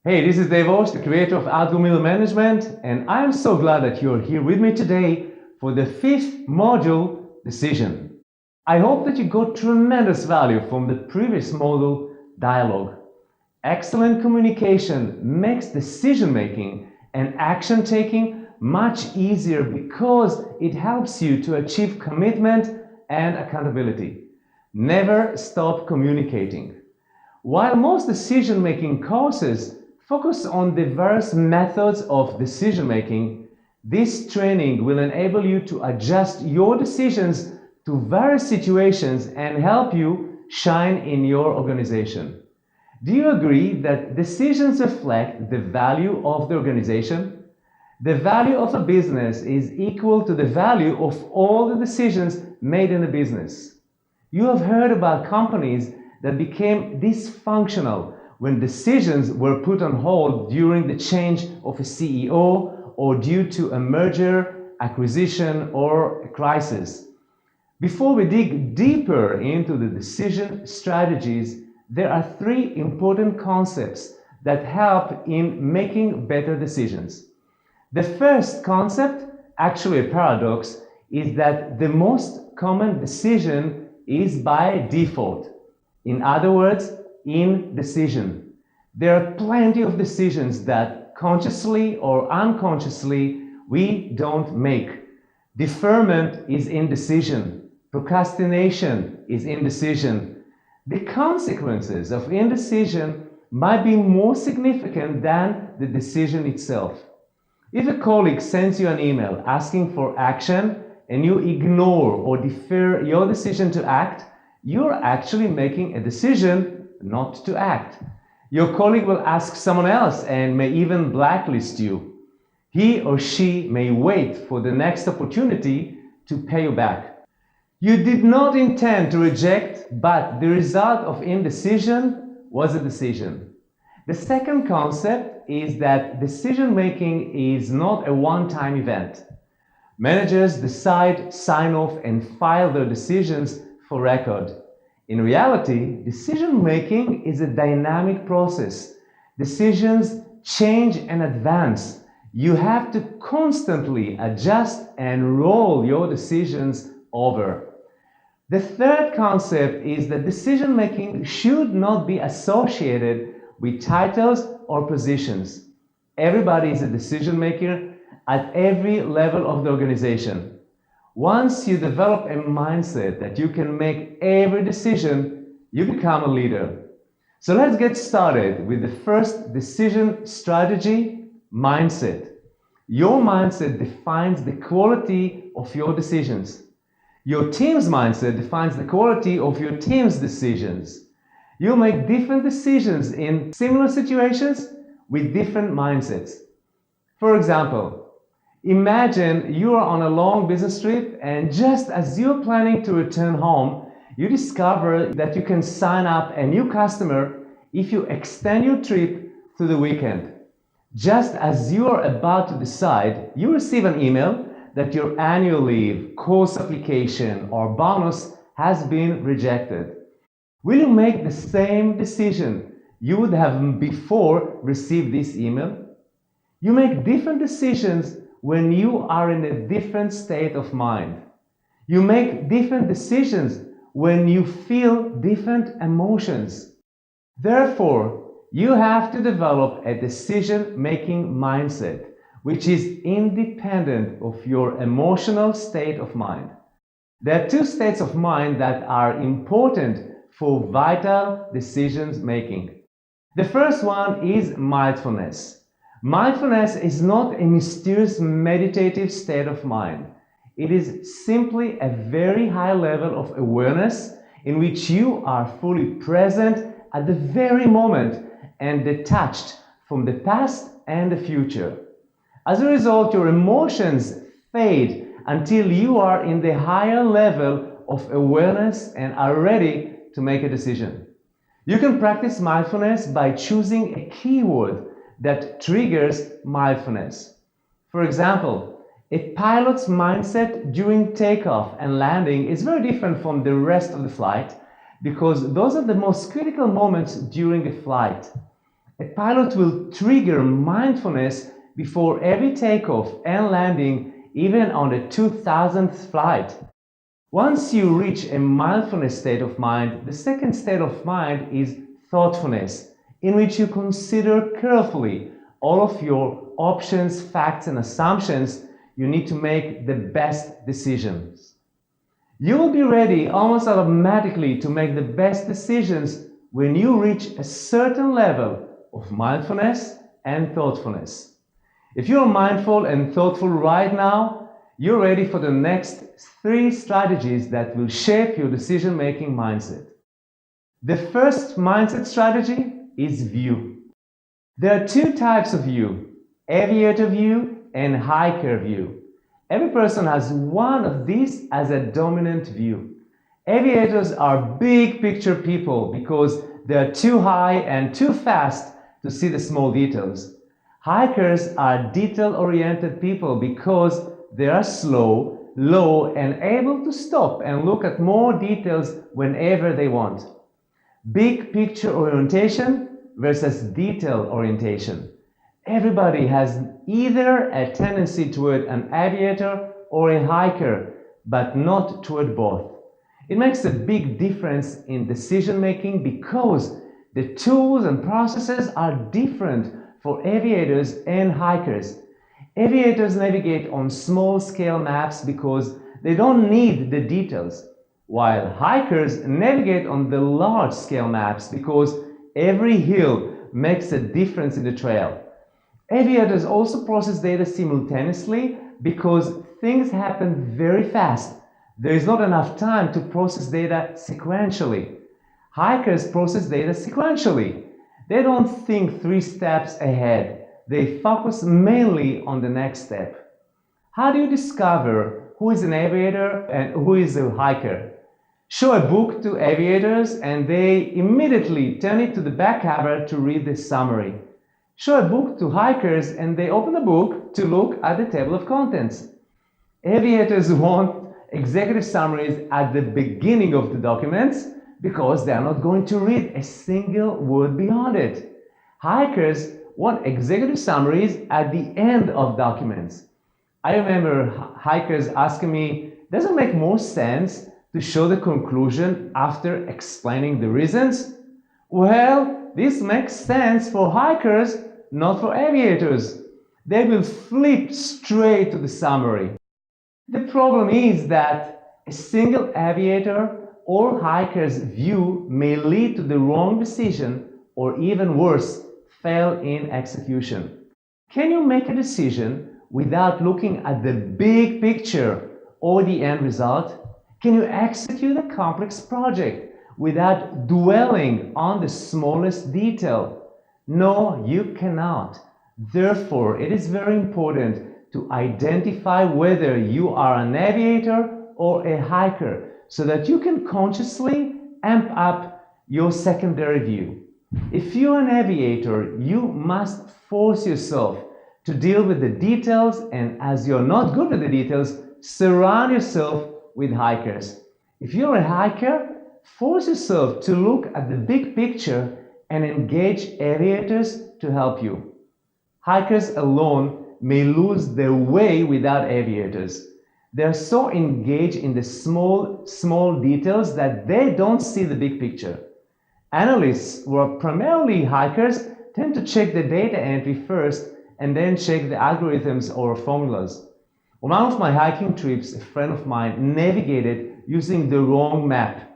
Hey, this is Dave Osh, the creator of Outgo Middle Management, and I'm so glad that you're here with me today for the fifth module, Decision. I hope that you got tremendous value from the previous module, Dialogue. Excellent communication makes decision-making and action-taking much easier because it helps you to achieve commitment and accountability. Never stop communicating. While most decision-making courses focus on diverse methods of decision-making, this training will enable you to adjust your decisions to various situations and help you shine in your organization. Do you agree that decisions reflect the value of the organization? The value of a business is equal to the value of all the decisions made in a business. You have heard about companies that became dysfunctional when decisions were put on hold during the change of a CEO or due to a merger, acquisition, or a crisis. Before we dig deeper into the decision strategies, there are three important concepts that help in making better decisions. The first concept, actually a paradox, is that the most common decision is by default. In other words, indecision. There are plenty of decisions that consciously or unconsciously we don't make. Deferment is indecision. Procrastination is indecision. The consequences of indecision might be more significant than the decision itself. If a colleague sends you an email asking for action and you ignore or defer your decision to act, you're actually making a decision not to act. Your colleague will ask someone else and may even blacklist you. He or she may wait for the next opportunity to pay you back. You did not intend to reject, but the result of indecision was a decision. The second concept is that decision-making is not a one-time event. Managers decide, sign off, and file their decisions for record. In reality, decision-making is a dynamic process. Decisions change and advance. You have to constantly adjust and roll your decisions over. The third concept is that decision-making should not be associated with titles or positions. Everybody is a decision maker at every level of the organization. Once you develop a mindset that you can make every decision, you become a leader. So let's get started with the first decision strategy, mindset. Your mindset defines the quality of your decisions. Your team's mindset defines the quality of your team's decisions. You make different decisions in similar situations with different mindsets. For example, imagine you are on a long business trip and just as you're planning to return home, you discover that you can sign up a new customer if you extend your trip to the weekend. Just as you are about to decide, you receive an email that your annual leave, course application, or bonus has been rejected. Will you make the same decision you would have before received this email? You make different decisions when you are in a different state of mind. You make different decisions when you feel different emotions. Therefore, you have to develop a decision-making mindset which is independent of your emotional state of mind. There are two states of mind that are important for vital decisions making. The first one is mindfulness. Mindfulness is not a mysterious meditative state of mind. It is simply a very high level of awareness in which you are fully present at the very moment and detached from the past and the future. As a result, your emotions fade until you are in the higher level of awareness and are ready to make a decision. You can practice mindfulness by choosing a keyword that triggers mindfulness. For example, a pilot's mindset during takeoff and landing is very different from the rest of the flight because those are the most critical moments during a flight. A pilot will trigger mindfulness before every takeoff and landing, even on the 2000th flight. Once you reach a mindfulness state of mind, the second state of mind is thoughtfulness, in which you consider carefully all of your options, facts, and assumptions you need to make the best decisions. You will be ready almost automatically to make the best decisions when you reach a certain level of mindfulness and thoughtfulness. If you're mindful and thoughtful right now, you're ready for the next 3 strategies that will shape your decision-making mindset. The first mindset strategy is view. There are 2 types of view: aviator view and hiker view. Every person has one of these as a dominant view. Aviators are big picture people because they're too high and too fast to see the small details. Hikers are detail-oriented people because they are slow, low, and able to stop and look at more details whenever they want. Big picture orientation versus detail orientation. Everybody has either a tendency toward an aviator or a hiker, but not toward both. It makes a big difference in decision making because the tools and processes are different for aviators and hikers. Aviators navigate on small scale maps because they don't need the details, while hikers navigate on the large scale maps because every hill makes a difference in the trail. Aviators also process data simultaneously because things happen very fast. There is not enough time to process data sequentially. Hikers process data sequentially. They don't think 3 steps ahead. They focus mainly on the next step. How do you discover who is an aviator and who is a hiker? Show a book to aviators and they immediately turn it to the back cover to read the summary. Show a book to hikers and they open the book to look at the table of contents. Aviators want executive summaries at the beginning of the documents because they are not going to read a single word beyond it. Hikers want executive summaries at the end of documents. I remember hikers asking me, does it make more sense to show the conclusion after explaining the reasons? Well, this makes sense for hikers, not for aviators. They will flip straight to the summary. The problem is that a single aviator or hiker's view may lead to the wrong decision or even worse, fail in execution. Can you make a decision without looking at the big picture or the end result? Can you execute a complex project without dwelling on the smallest detail? No, you cannot. Therefore, it is very important to identify whether you are an aviator or a hiker so that you can consciously amp up your secondary view. If you're an aviator, you must force yourself to deal with the details, and as you're not good at the details, surround yourself with hikers. If you're a hiker, force yourself to look at the big picture and engage aviators to help you. Hikers alone may lose their way without aviators. They're so engaged in the small details that they don't see the big picture. Analysts who are primarily hikers tend to check the data entry first and then check the algorithms or formulas. On one of my hiking trips, a friend of mine navigated using the wrong map.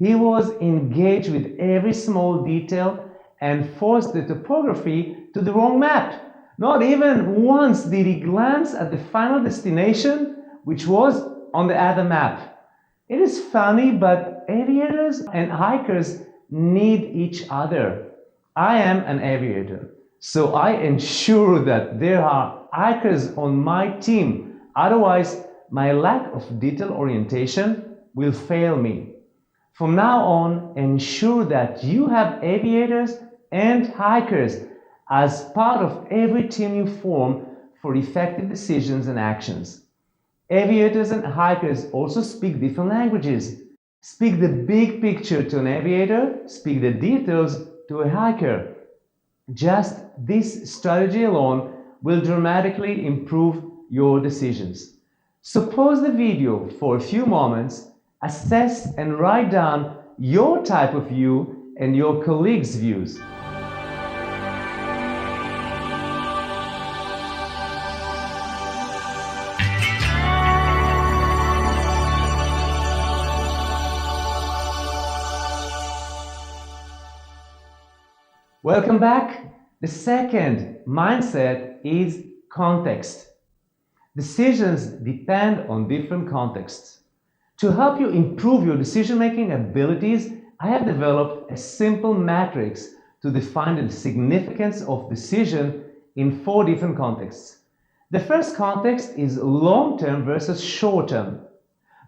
He was engaged with every small detail and forced the topography to the wrong map. Not even once did he glance at the final destination, which was on the other map. It is funny, but aviators and hikers need each other. I am an aviator, so I ensure that there are hikers on my team. Otherwise, my lack of detail orientation will fail me. From now on, ensure that you have aviators and hikers as part of every team you form for effective decisions and actions. Aviators and hikers also speak different languages. Speak the big picture to an aviator, speak the details to a hiker. Just this strategy alone will dramatically improve your decisions. So pause the video for a few moments, assess and write down your type of view and your colleagues' views. Welcome back. The second mindset is context. Decisions depend on different contexts. To help you improve your decision-making abilities, I have developed a simple matrix to define the significance of decision in 4 different contexts. The first context is long-term versus short-term.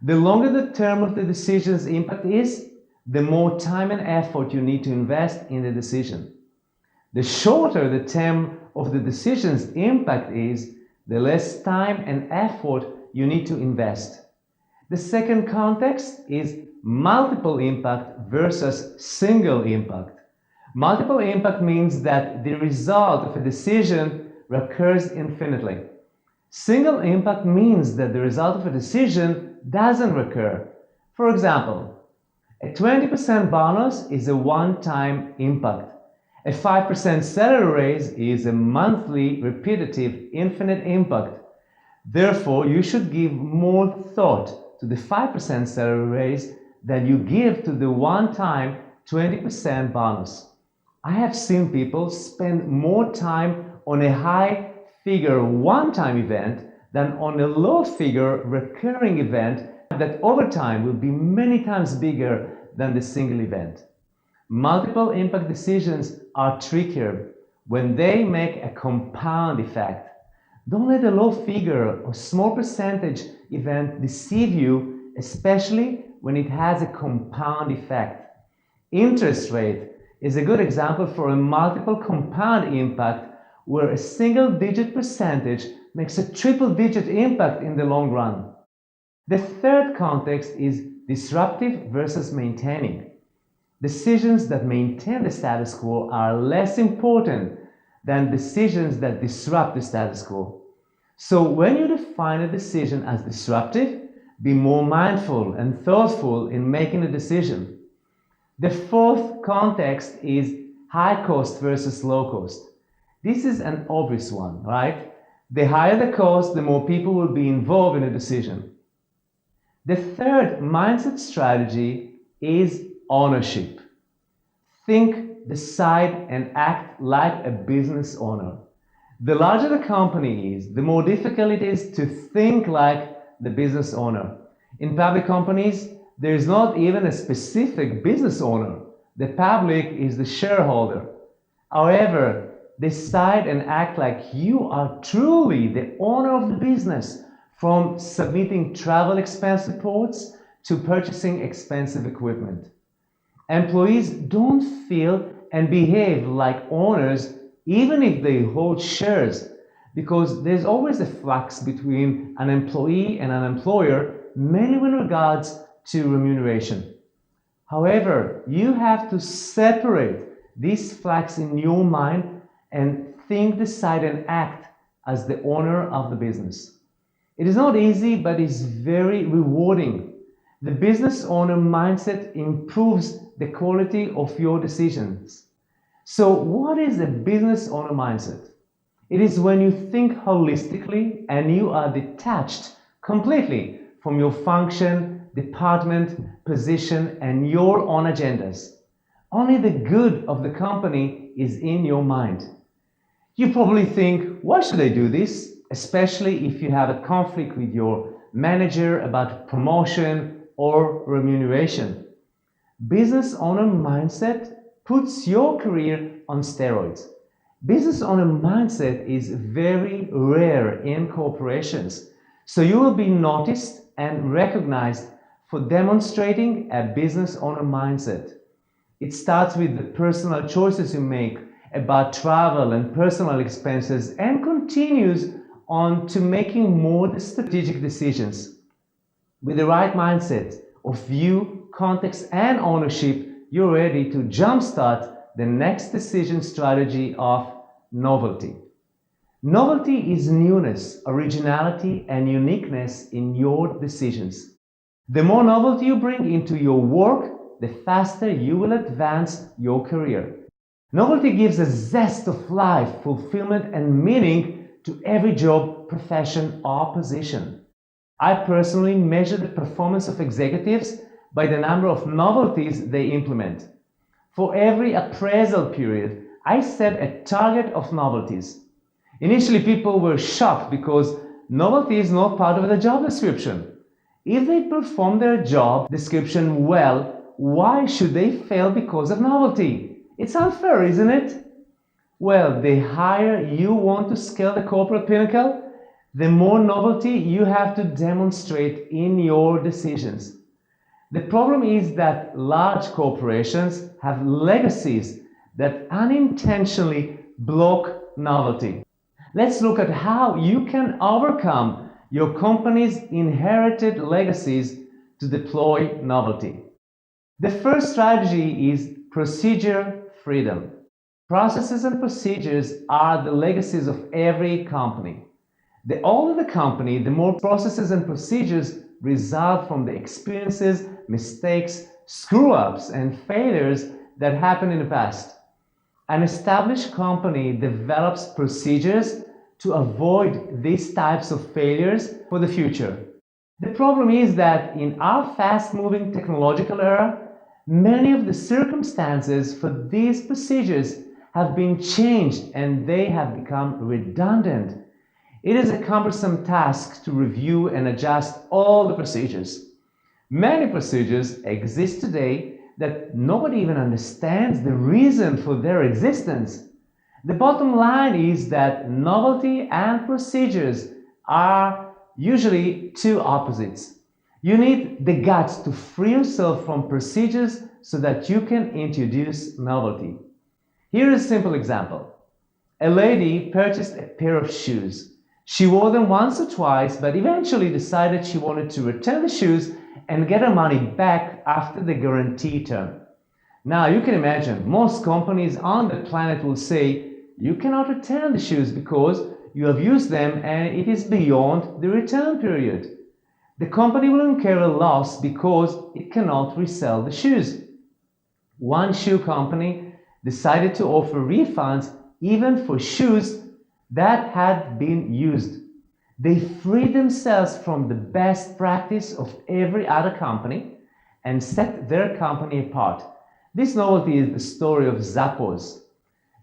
The longer the term of the decision's impact is, the more time and effort you need to invest in the decision. The shorter the term of the decision's impact is, the less time and effort you need to invest. The second context is multiple impact versus single impact. Multiple impact means that the result of a decision recurs infinitely. Single impact means that the result of a decision doesn't recur. For example, a 20% bonus is a one-time impact. A 5% salary raise is a monthly, repetitive, infinite impact. Therefore, you should give more thought to the 5% salary raise than you give to the one-time 20% bonus. I have seen people spend more time on a high-figure one-time event than on a low-figure recurring event that over time will be many times bigger than the single event. Multiple impact decisions are trickier when they make a compound effect. Don't let a low figure or small percentage event deceive you, especially when it has a compound effect. Interest rate is a good example for a multiple compound impact where a single-digit percentage makes a triple-digit impact in the long run. The third context is disruptive versus maintaining. Decisions that maintain the status quo are less important than decisions that disrupt the status quo. So when you define a decision as disruptive, be more mindful and thoughtful in making a decision. The fourth context is high cost versus low cost. This is an obvious one, right? The higher the cost, the more people will be involved in a decision. The third mindset strategy is ownership. Think, decide, and act like a business owner. The larger the company is, the more difficult it is to think like the business owner. In public companies, there is not even a specific business owner. The public is the shareholder. However, decide and act like you are truly the owner of the business, from submitting travel expense reports to purchasing expensive equipment. Employees don't feel and behave like owners even if they hold shares, because there's always a flux between an employee and an employer, mainly with regards to remuneration. However, you have to separate this flux in your mind and think, decide, and act as the owner of the business. It is not easy, but it's very rewarding. The business owner mindset improves the quality of your decisions. So what is a business owner mindset? It is when you think holistically and you are detached completely from your function, department, position, and your own agendas. Only the good of the company is in your mind. You probably think, why should I do this? Especially if you have a conflict with your manager about promotion or remuneration. Business owner mindset puts your career on steroids. Business owner mindset is very rare in corporations, so you will be noticed and recognized for demonstrating a business owner mindset. It starts with the personal choices you make about travel and personal expenses and continues on to making more strategic decisions. With the right mindset of view, context, and ownership, you're ready to jumpstart the next decision strategy of novelty. Novelty is newness, originality, and uniqueness in your decisions. The more novelty you bring into your work, the faster you will advance your career. Novelty gives a zest of life, fulfillment, and meaning to every job, profession, or position. I personally measure the performance of executives by the number of novelties they implement. For every appraisal period, I set a target of novelties. Initially, people were shocked because novelty is not part of the job description. If they perform their job description well, why should they fail because of novelty? It's unfair, isn't it? Well, the higher you want to scale the corporate pinnacle, the more novelty you have to demonstrate in your decisions. The problem is that large corporations have legacies that unintentionally block novelty. Let's look at how you can overcome your company's inherited legacies to deploy novelty. The first strategy is procedure freedom. Processes and procedures are the legacies of every company. The older the company, the more processes and procedures result from the experiences, mistakes, screw-ups, and failures that happened in the past. An established company develops procedures to avoid these types of failures for the future. The problem is that in our fast-moving technological era, many of the circumstances for these procedures have been changed and they have become redundant. It is a cumbersome task to review and adjust all the procedures. Many procedures exist today that nobody even understands the reason for their existence. The bottom line is that novelty and procedures are usually two opposites. You need the guts to free yourself from procedures so that you can introduce novelty. Here is a simple example. A lady purchased a pair of shoes. She wore them once or twice, but eventually decided she wanted to return the shoes and get her money back after the guarantee term. Now you can imagine, most companies on the planet will say, you cannot return the shoes because you have used them and it is beyond the return period. The company will incur a loss because it cannot resell the shoes. One shoe company decided to offer refunds even for shoes that had been used. They freed themselves from the best practice of every other company and set their company apart. This novelty is the story of Zappos.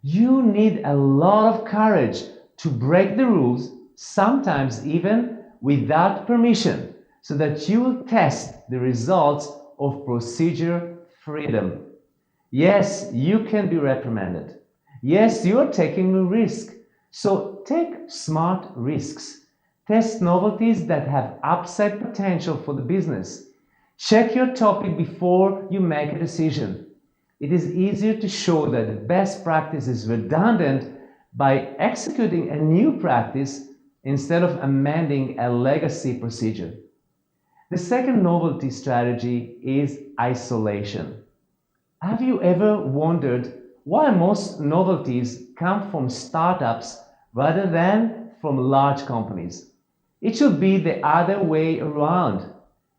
You need a lot of courage to break the rules, sometimes even without permission, so that you will test the results of procedure freedom. Yes, you can be reprimanded. Yes, you are taking a risk. So take smart risks. Test novelties that have upside potential for the business. Check your topic before you make a decision. It is easier to show that the best practice is redundant by executing a new practice instead of amending a legacy procedure. The second novelty strategy is isolation. Have you ever wondered why most novelties come from startups rather than from large companies? It should be the other way around.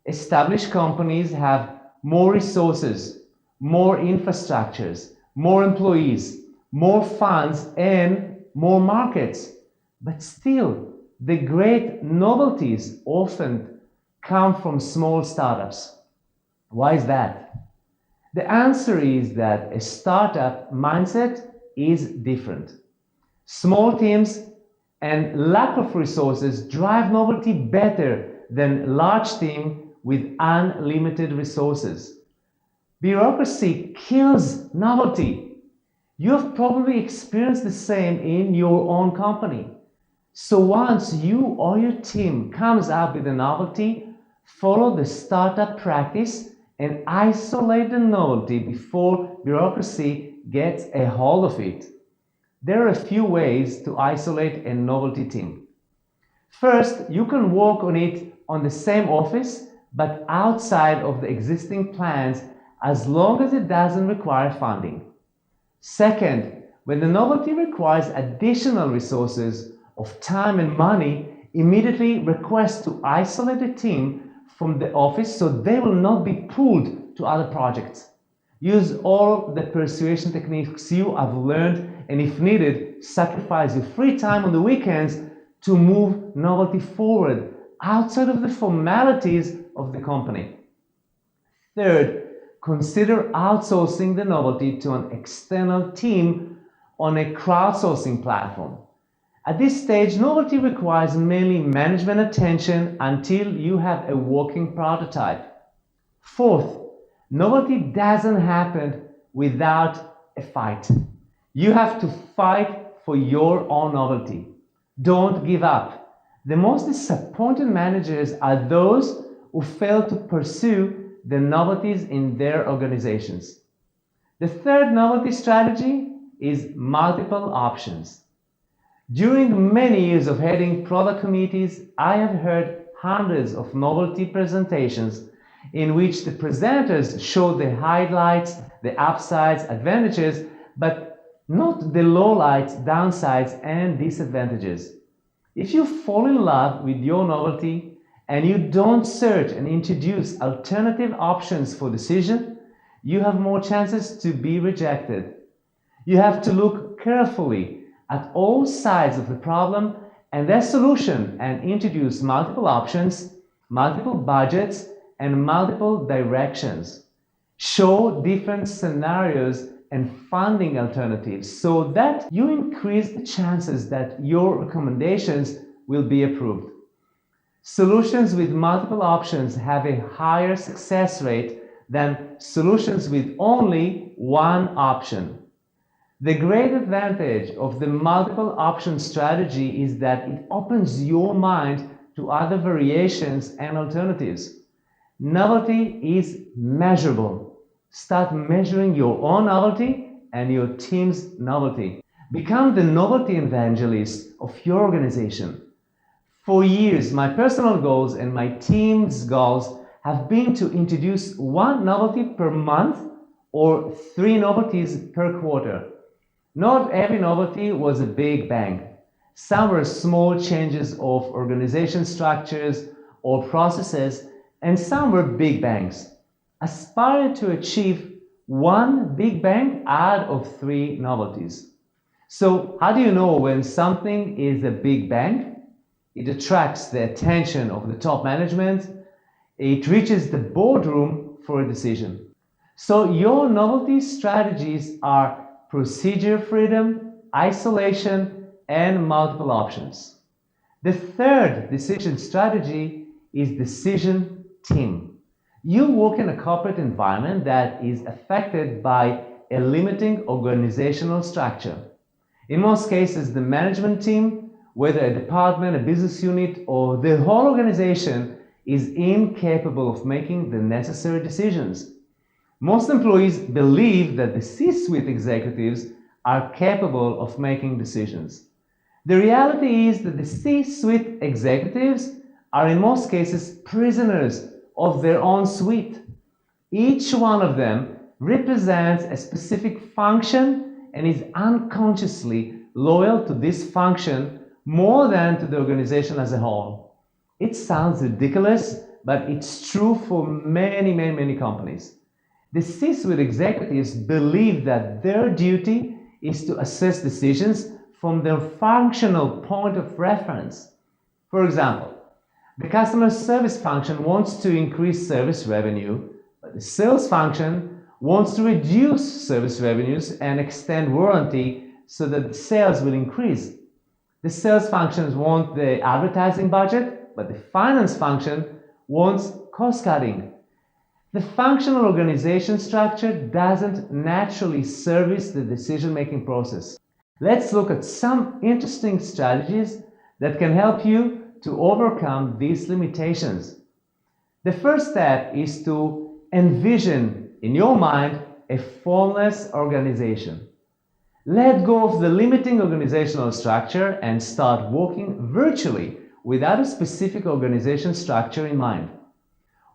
Established companies have more resources, more infrastructures, more employees, more funds, and more markets. But still, the great novelties often come from small startups. Why is that? The answer is that a startup mindset is different. Small teams and lack of resources drive novelty better than large teams with unlimited resources. Bureaucracy kills novelty. You have probably experienced the same in your own company. So once you or your team comes up with a novelty, follow the startup practice and isolate the novelty before bureaucracy gets a hold of it. There are a few ways to isolate a novelty team. First, you can work on it on the same office but outside of the existing plans as long as it doesn't require funding. Second, when the novelty requires additional resources of time and money, immediately request to isolate the team from the office so they will not be pulled to other projects. Use all the persuasion techniques you have learned, and if needed, sacrifice your free time on the weekends to move novelty forward outside of the formalities of the company. Third, consider outsourcing the novelty to an external team on a crowdsourcing platform. At this stage, novelty requires mainly management attention until you have a working prototype. Fourth, novelty doesn't happen without a fight. You have to fight for your own novelty. Don't give up. The most disappointed managers are those who fail to pursue the novelties in their organizations. The third novelty strategy is multiple options. During many years of heading product committees, I have heard hundreds of novelty presentations in which the presenters show the highlights, the upsides, advantages, but not the lowlights, downsides, and disadvantages. If you fall in love with your novelty and you don't search and introduce alternative options for decision, you have more chances to be rejected. You have to look carefully at all sides of the problem and their solution and introduce multiple options, multiple budgets, and multiple directions. Show different scenarios and funding alternatives so that you increase the chances that your recommendations will be approved. Solutions with multiple options have a higher success rate than solutions with only one option. The great advantage of the multiple option strategy is that it opens your mind to other variations and alternatives. Novelty is measurable. Start measuring your own novelty and your team's novelty. Become the novelty evangelist of your organization. For years, my personal goals and my team's goals have been to introduce one novelty per month or 3 novelties per quarter. Not every novelty was a big bang. Some were small changes of organization structures or processes, and some were big bangs. Aspire to achieve one big bang out of 3 novelties. So, how do you know when something is a big bang? It attracts the attention of the top management. It reaches the boardroom for a decision. So, your novelty strategies are procedure freedom, isolation, and multiple options. The third decision strategy is decision team. You work in a corporate environment that is affected by a limiting organizational structure. In most cases, the management team, whether a department, a business unit, or the whole organization, is incapable of making the necessary decisions. Most employees believe that the C-suite executives are capable of making decisions. The reality is that the C-suite executives are in most cases prisoners of their own suite. Each one of them represents a specific function and is unconsciously loyal to this function more than to the organization as a whole. It sounds ridiculous, but it's true for many companies. The C-suite executives believe that their duty is to assess decisions from their functional point of reference. For example, the customer service function wants to increase service revenue, but the sales function wants to reduce service revenues and extend warranty so that the sales will increase. The sales functions want the advertising budget, but the finance function wants cost cutting. The functional organization structure doesn't naturally service the decision-making process. Let's look at some interesting strategies that can help you to overcome these limitations. The first step is to envision in your mind a formless organization. Let go of the limiting organizational structure and start working virtually without a specific organization structure in mind.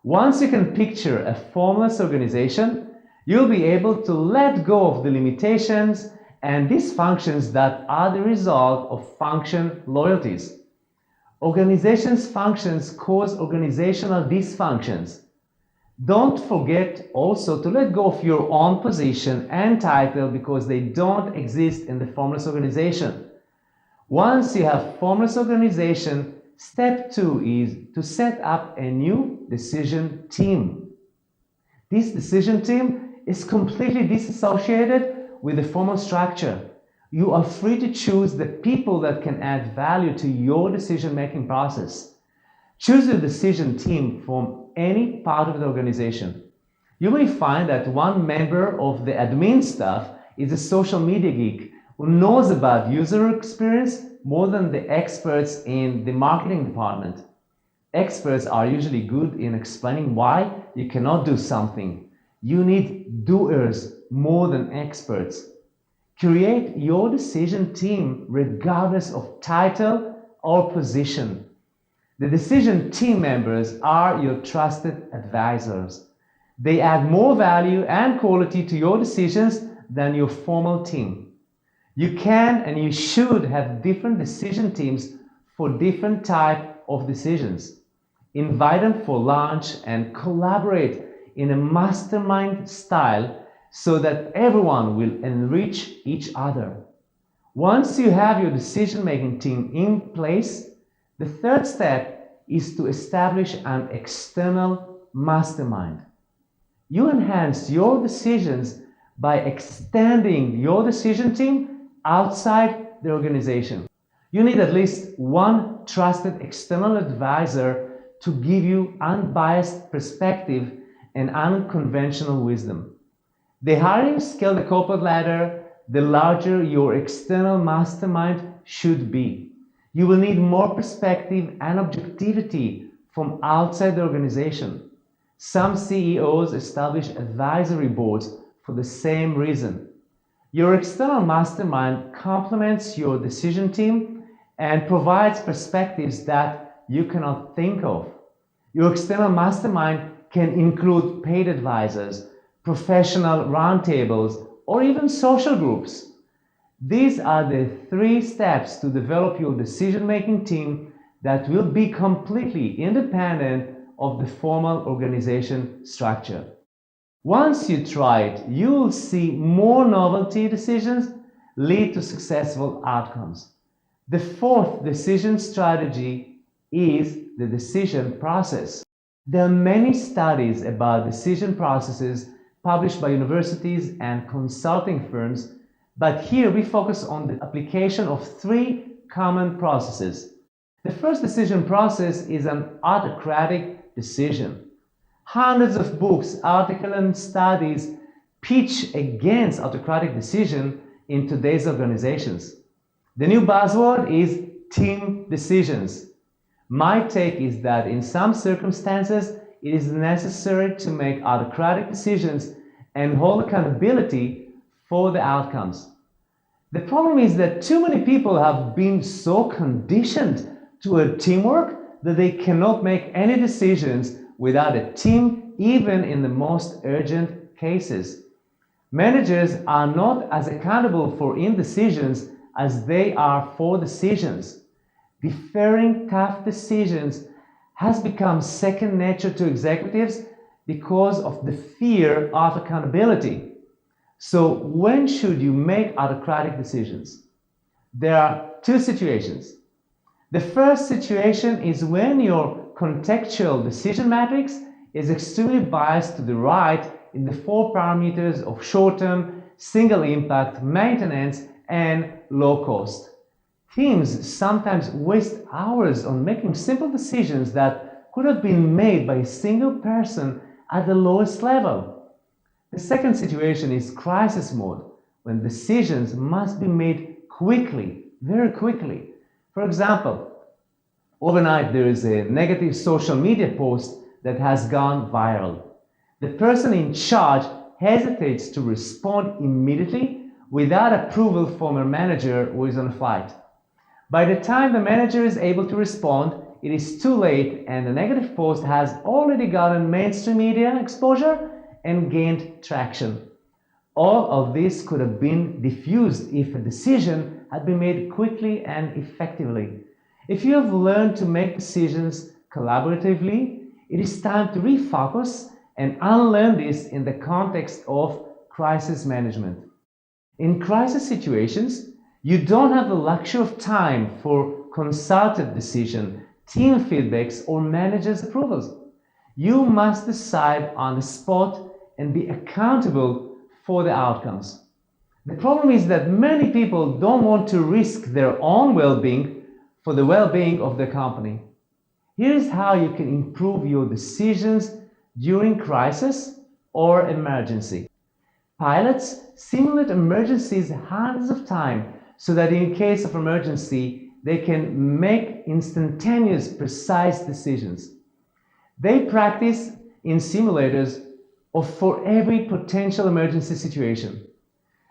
Once you can picture a formless organization, You'll be able to let go of the limitations and dysfunctions that are the result of function loyalties. Organizations' functions cause organizational dysfunctions. Don't forget also to let go of your own position and title because they don't exist in the formless organization. Once you have formless organization, step 2 is to set up a new decision team. This decision team is completely disassociated with the formal structure. You are free to choose the people that can add value to your decision-making process. Choose a decision team from any part of the organization. You may find that one member of the admin staff is a social media geek who knows about user experience more than the experts in the marketing department. Experts are usually good in explaining why you cannot do something. You need doers more than experts. Create your decision team regardless of title or position. The decision team members are your trusted advisors. They add more value and quality to your decisions than your formal team. You can and you should have different decision teams for different type of decisions. Invite them for lunch and collaborate in a mastermind style so that everyone will enrich each other. Once you have your decision-making team in place, the third step is to establish an external mastermind. You enhance your decisions by extending your decision team outside the organization. You need at least one trusted external advisor to give you unbiased perspective and unconventional wisdom. The higher you scale the corporate ladder, the larger your external mastermind should be. You will need more perspective and objectivity from outside the organization. Some CEOs establish advisory boards for the same reason. Your external mastermind complements your decision team and provides perspectives that you cannot think of. Your external mastermind can include paid advisors, professional roundtables, or even social groups. These are the 3 steps to develop your decision-making team that will be completely independent of the formal organization structure. Once you try it, you will see more novelty decisions lead to successful outcomes. The 4th decision strategy is the decision process. There are many studies about decision processes published by universities and consulting firms, but here we focus on the application of 3 common processes. The first decision process is an autocratic decision. Hundreds of books, articles, and studies pitch against autocratic decision in today's organizations. The new buzzword is team decisions. My take is that in some circumstances, it is necessary to make autocratic decisions and hold accountability for the outcomes. The problem is that too many people have been so conditioned to a teamwork that they cannot make any decisions without a team, even in the most urgent cases. Managers are not as accountable for indecisions as they are for decisions. Deferring tough decisions has become second nature to executives because of the fear of accountability. So when should you make autocratic decisions? There are 2 situations. The first situation is when your contextual decision matrix is extremely biased to the right in the 4 parameters of short-term, single impact, maintenance, and low cost. Teams sometimes waste hours on making simple decisions that could have been made by a single person at the lowest level. The second situation is crisis mode, when decisions must be made quickly, very quickly. For example, overnight there is a negative social media post that has gone viral. The person in charge hesitates to respond immediately without approval from a manager who is on a flight. By the time the manager is able to respond, it is too late and the negative post has already gotten mainstream media exposure and gained traction. All of this could have been diffused if a decision had been made quickly and effectively. If you have learned to make decisions collaboratively, it is time to refocus and unlearn this in the context of crisis management. In crisis situations, you don't have the luxury of time for consultative decision, team feedbacks, or managers' approvals. You must decide on the spot and be accountable for the outcomes. The problem is that many people don't want to risk their own well-being for the well-being of the company. Here's how you can improve your decisions during crisis or emergency. Pilots simulate emergencies hundreds of times so that in case of emergency, they can make instantaneous, precise decisions. They practice in simulators for every potential emergency situation.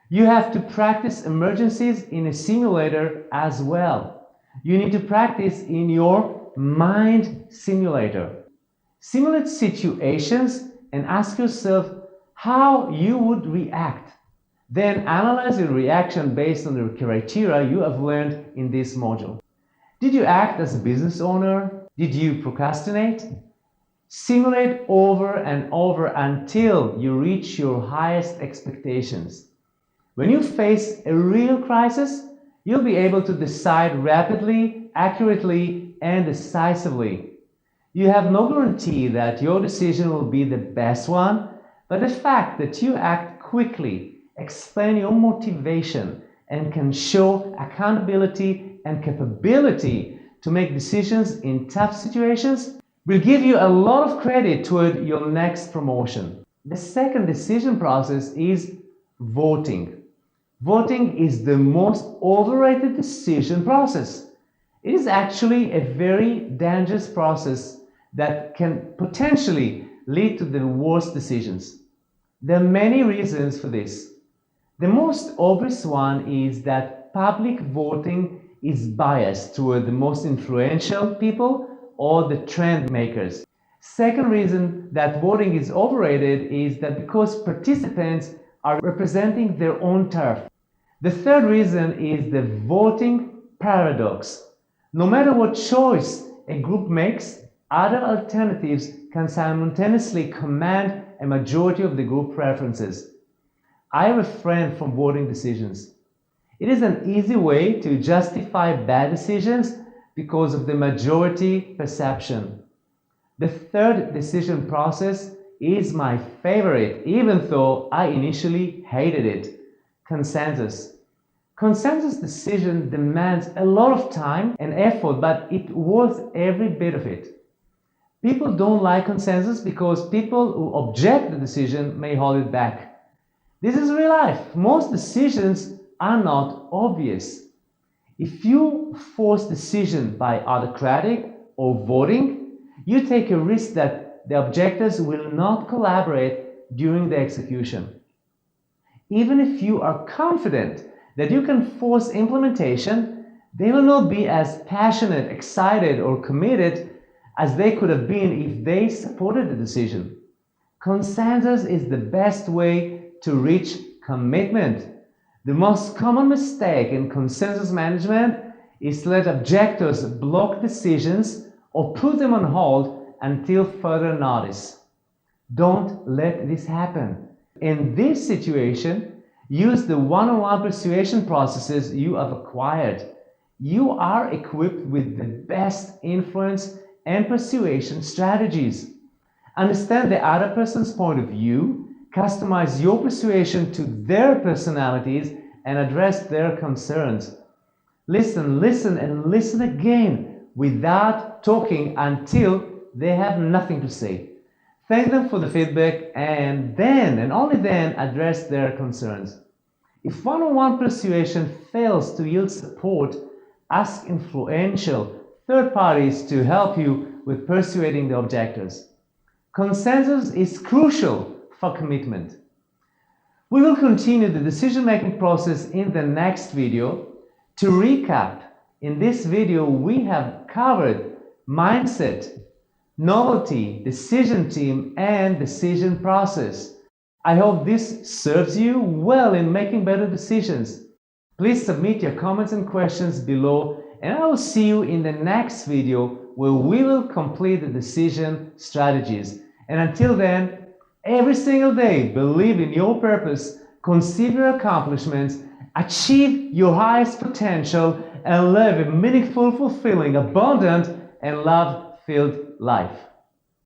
You have to practice emergencies in a simulator as well. You need to practice in your mind simulator. Simulate situations and ask yourself how you would react. Then analyze your reaction based on the criteria you have learned in this module. Did you act as a business owner? Did you procrastinate? Simulate over and over until you reach your highest expectations. When you face a real crisis, you'll be able to decide rapidly, accurately, and decisively. You have no guarantee that your decision will be the best one, but the fact that you act quickly, explain your motivation, and can show accountability and capability to make decisions in tough situations will give you a lot of credit toward your next promotion. The second decision process is voting. Voting is the most overrated decision process. It is actually a very dangerous process that can potentially lead to the worst decisions. There are many reasons for this. The most obvious one is that public voting is biased toward the most influential people or the trend makers. Second reason that voting is overrated is that because participants are representing their own turf. The third reason is the voting paradox. No matter what choice a group makes, other alternatives can simultaneously command a majority of the group preferences. I refrain from voting decisions. It is an easy way to justify bad decisions because of the majority perception. The third decision process is my favorite, even though I initially hated it. Consensus. Consensus decision demands a lot of time and effort, but it's worth every bit of it. People don't like consensus because people who object the decision may hold it back. This is real life. Most decisions are not obvious. If you force decision by autocratic or voting, you take a risk that the objectors will not collaborate during the execution. Even if you are confident that you can force implementation, they will not be as passionate, excited, or committed as they could have been if they supported the decision. Consensus is the best way to reach commitment. The most common mistake in consensus management is to let objectors block decisions or put them on hold until further notice. Don't let this happen. In this situation, use the one-on-one persuasion processes you have acquired. You are equipped with the best influence and persuasion strategies. Understand the other person's point of view, customize your persuasion to their personalities, and address their concerns. Listen, listen, and listen again without talking until they have nothing to say. Thank them for the feedback and then, and only then, address their concerns. If one-on-one persuasion fails to yield support, ask influential third parties to help you with persuading the objectors. Consensus is crucial for commitment. We will continue the decision-making process in the next video. To recap, in this video we have covered mindset, novelty, decision team, and decision process. I hope this serves you well in making better decisions. Please submit your comments and questions below, and I will see you in the next video where we will complete the decision strategies. And until then, every single day, believe in your purpose, conceive your accomplishments, achieve your highest potential, and live a meaningful, fulfilling, abundant, and love-filled life.